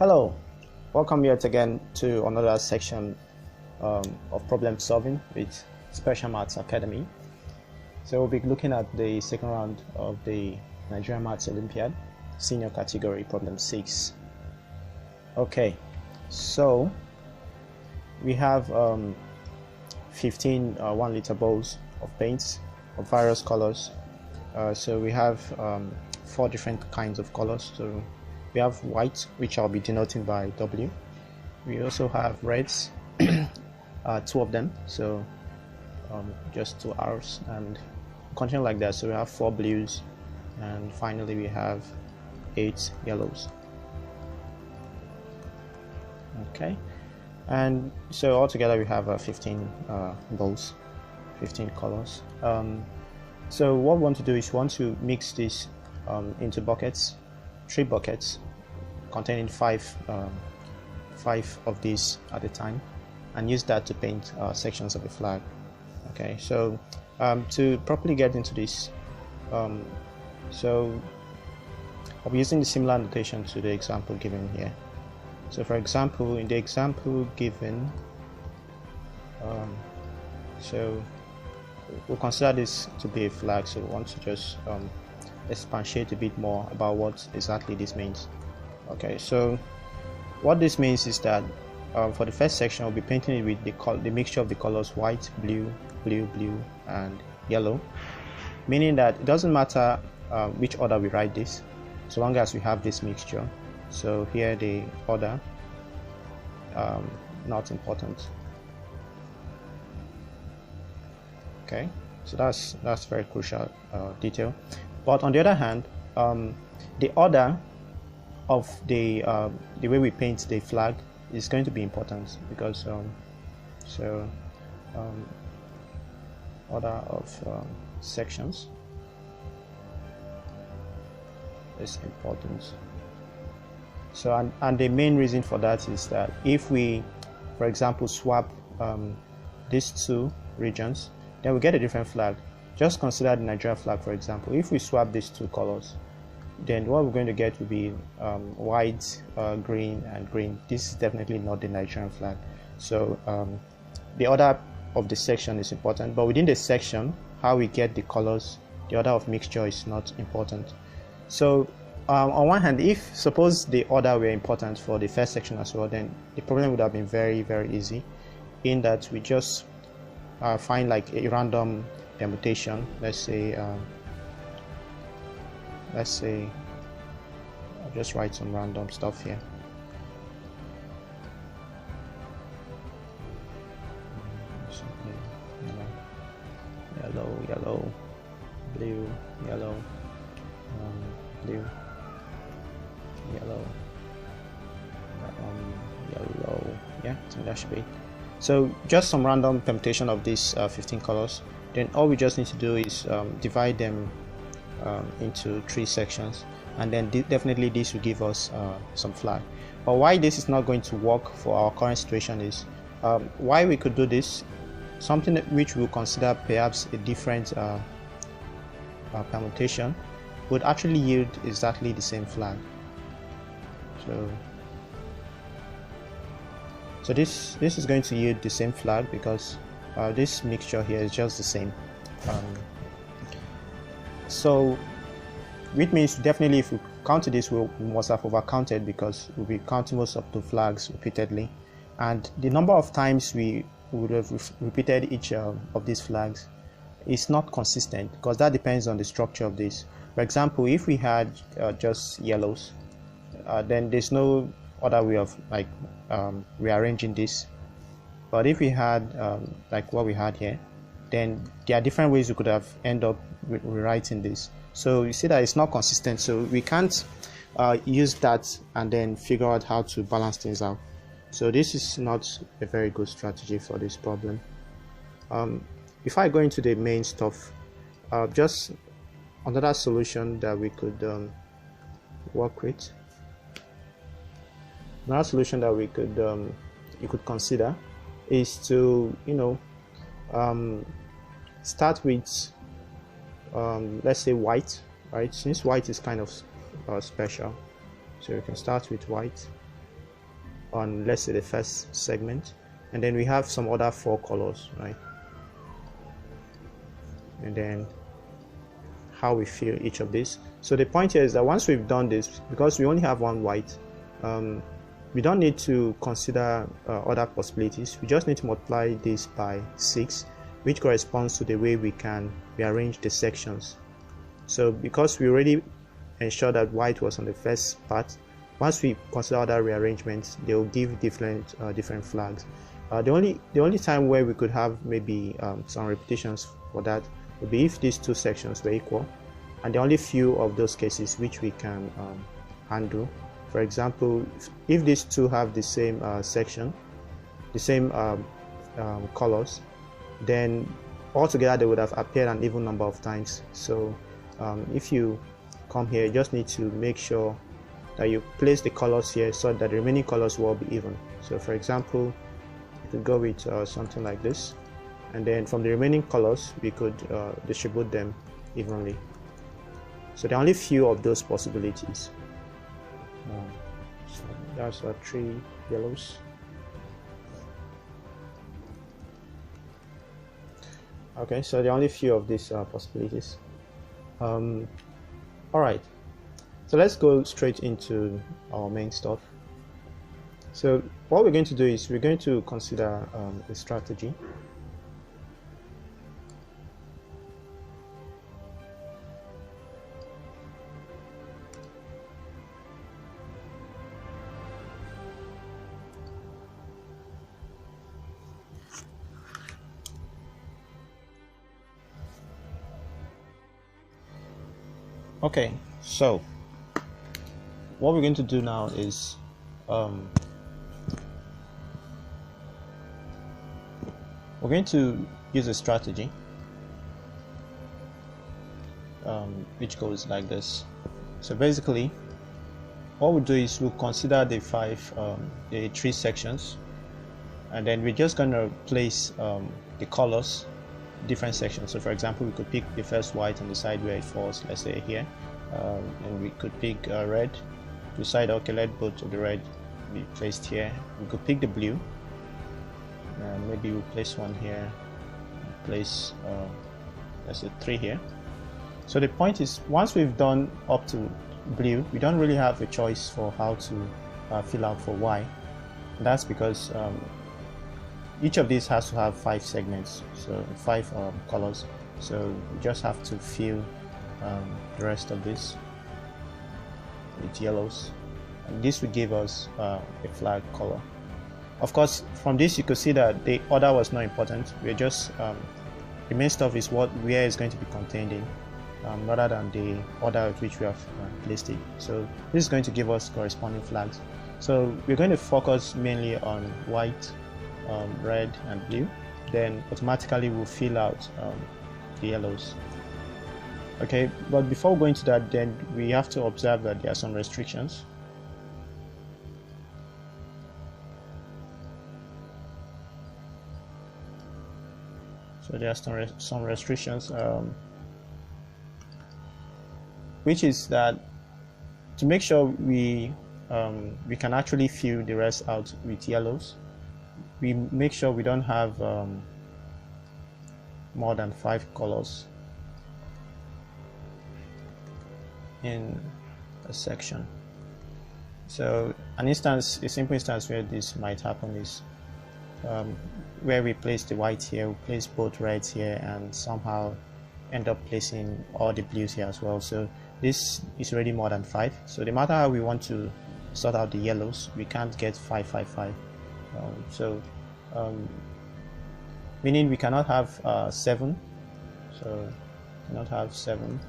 Hello, welcome yet again to another section of problem solving with Special Maths Academy. So we'll be looking at the second round of the Nigerian Maths Olympiad, senior category, problem 6. Okay, so we have 15 1-liter bowls of paints of various colors. So we have 4 different kinds of colors. So we have white, which I'll be denoting by W. We also have reds, 2 of them, so just 2 R's, and continue like that. So we have 4 blues, and finally we have 8 yellows. Okay, and so altogether we have 15 bowls, 15 colors. So what we want to do is we want to mix this into buckets, 3 buckets containing 5 of these at a time, and use that to paint sections of a flag. Okay, so to properly get into this, so I'll be using the similar notation to the example given here. So for example, in the example given, so we'll consider this to be a flag, so we want to just expatiate a bit more about what exactly this means. Okay, so what this means is that for the first section, we'll be painting it with the mixture of the colors white, blue, blue, blue, and yellow, meaning that it doesn't matter which order we write this, so long as we have this mixture. So here the order, not important. Okay, so that's very crucial detail. But on the other hand, the order of the way we paint the flag is going to be important, because order of sections is important. So and the main reason for that is that if we, for example, swap these 2 regions, then we get a different flag. Just consider the Nigerian flag, for example. If we swap these 2 colors, then what we're going to get will be white, green, and green. This is definitely not the Nigerian flag. So the order of the section is important, but within the section, how we get the colors, the order of mixture is not important. So on one hand, if suppose the order were important for the first section as well, then the problem would have been very, very easy, in that we just find like a random permutation. Let's say I'll just write some random stuff here. Yellow, blue, yellow, blue, yellow, yellow. Yeah, I think that should be. So just some random permutation of these 15 colors. Then all we just need to do is divide them into 3 sections, and then definitely this will give us some flag. But why this is not going to work for our current situation is why we could do this, something which we'll consider perhaps a different permutation would actually yield exactly the same flag. So this is going to yield the same flag, because this mixture here is just the same. So which means definitely if we count this, we must have overcounted, because we'll be counting most of the flags repeatedly, and the number of times we would have repeated each of these flags is not consistent, because that depends on the structure of this. For example, if we had just yellows, then there's no other way of like rearranging this. But if we had like what we had here, then there are different ways we could have end up rewriting this. So you see that it's not consistent, so we can't use that and then figure out how to balance things out. So this is not a very good strategy for this problem. If I go into the main stuff, just another solution that we could work with, another solution that we could you could consider is to start with let's say white, right? Since white is kind of special, so you can start with white, on, let's say, the first segment, and then we have some other 4 colors, right? And then how we fill each of these. So the point here is that once we've done this, because we only have one white, we don't need to consider other possibilities. We just need to multiply this by 6, which corresponds to the way we can rearrange the sections. So because we already ensured that white was on the first part, once we consider other rearrangements, they will give different flags. The only time where we could have maybe some repetitions for that would be if these 2 sections were equal, and the only few of those cases which we can handle. For example, if these 2 have the same section, the same colors, then altogether they would have appeared an even number of times. So if you come here, you just need to make sure that you place the colors here so that the remaining colors will be even. So for example, you could go with something like this, and then from the remaining colors we could distribute them evenly. So there are only few of those possibilities. So that's 3 yellows. Okay, so there are only few of these possibilities. All right, so let's go straight into our main stuff. So what we're going to do is we're going to consider a strategy. Okay, so what we're going to do now is we're going to use a strategy which goes like this. So basically what we'll do is we'll consider the 3 sections, and then we're just going to place the colors different sections. So for example, we could pick the first white and decide where it falls, let's say here, and we could pick red, decide, okay, let both of the red be placed here. We could pick the blue, maybe we'll place one here, place let's say 3 here. So the point is, once we've done up to blue, we don't really have a choice for how to fill out for Y. And that's because each of these has to have 5 segments, so 5 colors. So we just have to fill the rest of this with yellows, and this will give us a flag color. Of course, from this you could see that the order was not important. We're just the main stuff is where it's going to be contained in, rather than the order at which we have placed it. So this is going to give us corresponding flags. So we're going to focus mainly on white, red and blue, then automatically we'll fill out the yellows. Okay, but before going to that, then we have to observe that there are some restrictions. So there are some restrictions, which is that to make sure we can actually fill the rest out with yellows, we make sure we don't have more than 5 colors in a section. So a simple instance where this might happen is where we place the white here, we place both reds here, and somehow end up placing all the blues here as well. So this is already more than 5. So no matter how we want to sort out the yellows, we can't get 5, 5, 5. Meaning we cannot have 7. So we cannot have 7,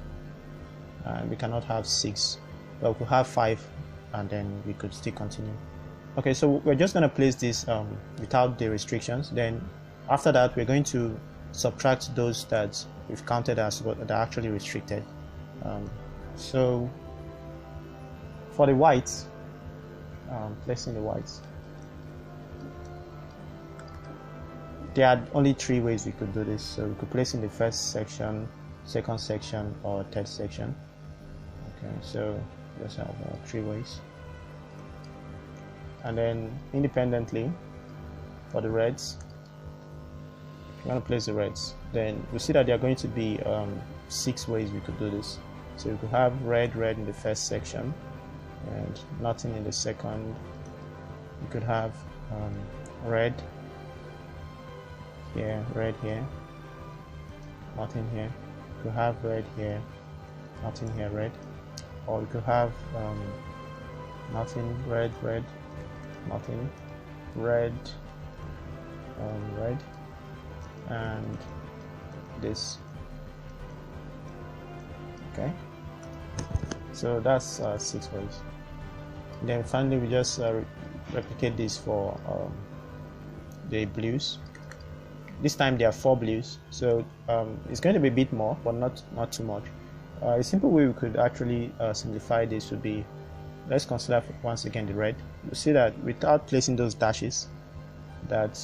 and we cannot have 6. But we could have 5, and then we could still continue. Okay, so we're just going to place this without the restrictions. Then after that, we're going to subtract those that we've counted as what are actually restricted. So for the whites, placing the whites, there are only 3 ways we could do this. So we could place in the first section, second section, or third section. Okay, so just have 3 ways. and then independently for the reds, if you want to place the reds, then we see that there are going to be 6 ways we could do this. So we could have red in the first section and nothing in the second. You could have red here, nothing here. You could have red here, nothing here, red. Or you could have nothing, red, nothing, red, red, and this. Okay, so that's 6 ways. And then finally we just replicate this for the blues. This time there are 4 blues, so it's going to be a bit more, but not too much. A simple way we could actually simplify this would be, let's consider once again the red. You see that without placing those dashes, that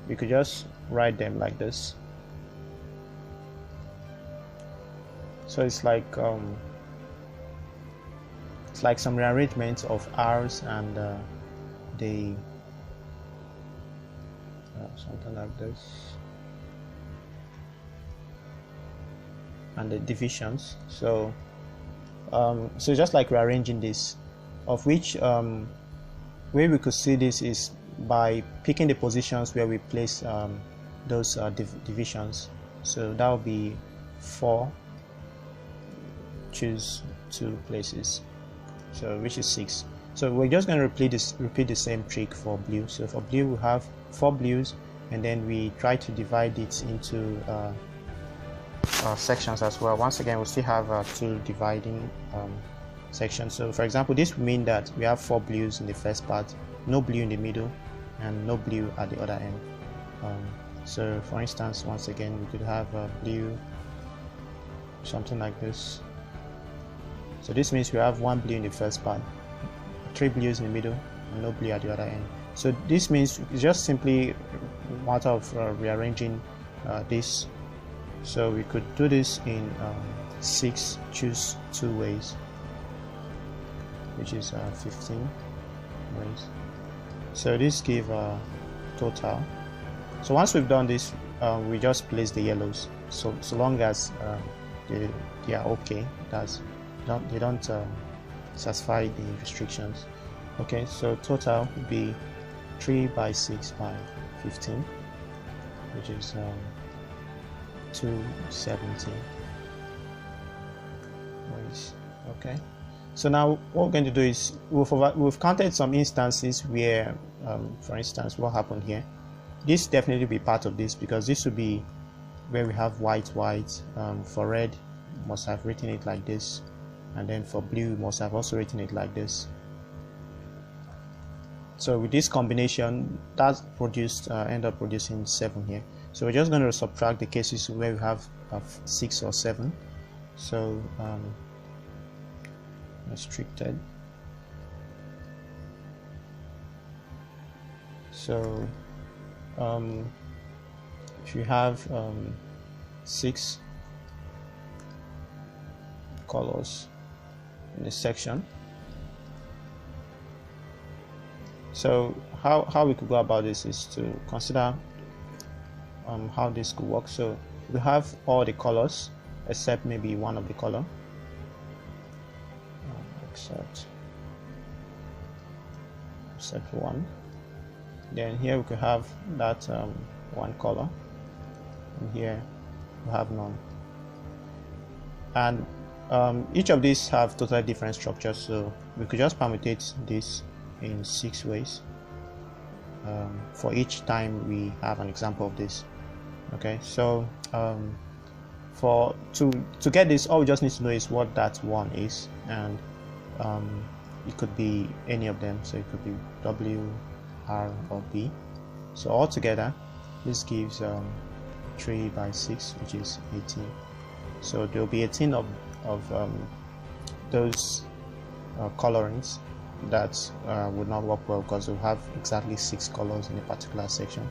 we could just write them like this. So it's like some rearrangement of R's and something like this, and the divisions. So so just like rearranging this, of which way we could see this is by picking the positions where we place those divisions. So that would be 4, choose 2 places, so which is 6. So we're just going to repeat the same trick for blue. So for blue we have 4 blues, and then we try to divide it into sections as well. Once again, we still have 2 dividing sections. So for example, this would mean that we have 4 blues in the first part, no blue in the middle, and no blue at the other end. So for instance, once again, we could have blue, something like this. So this means we have 1 blue in the first part, 3 blues in the middle, and no blue at the other end. So this means it's just simply a matter of rearranging this. So we could do this in 6 choose 2 ways, which is 15 ways. So this gives a total. So once we've done this, we just place the yellows. So long as they are okay, they don't satisfy the restrictions. Okay, so total would be 3 by 6 by 15, which is 270 ways. Okay, so now what we're going to do is we've counted some instances where for instance, what happened here, this definitely be part of this, because this would be where we have white. For red, must have written it like this, and then for blue must have also written it like this. So with this combination, that produced end up producing 7 here. So we're just going to subtract the cases where we have 6 or 7. So restricted. So if you have 6 colors in this section, so how we could go about this is to consider how this could work. So we have all the colors except maybe one of the color, except one. Then here we could have that one color, and here we have none. And each of these have totally different structures, so we could just permutate this in 6 ways for each time we have an example of this. Okay, so to get this, all we just need to know is what that one is, and it could be any of them. So it could be W, R, or B. So altogether this gives 3 by 6, which is 18. So there will be 18 of those colorings that would not work well, because we'll have exactly 6 colors in a particular section.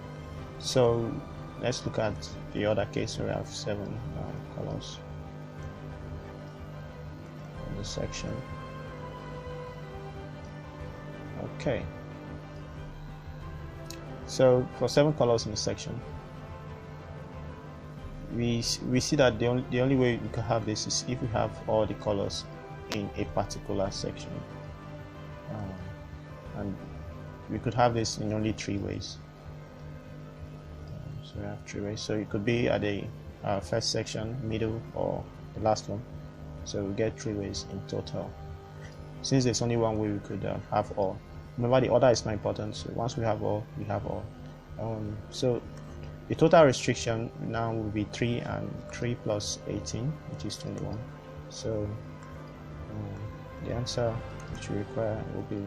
So let's look at the other case where we have 7 colors in the section. Okay, So for 7 colors in the section, we see that the only way we can have this is if we have all the colors in a particular section, and we could have this in only 3 ways. So we have 3 ways. So it could be at the first section, middle, or the last one. So we get 3 ways in total. Since there's only one way, we could have all. Remember, the order is not important. So once we have all, we have all. So the total restriction now will be 3, and 3 plus 18, which is 21. So the answer which we require will be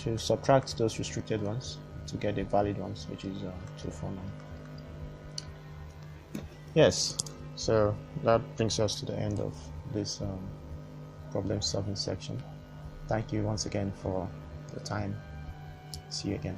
to subtract those restricted ones to get the valid ones, which is 249. Yes, so that brings us to the end of this problem solving section. Thank you once again for the time. See you again.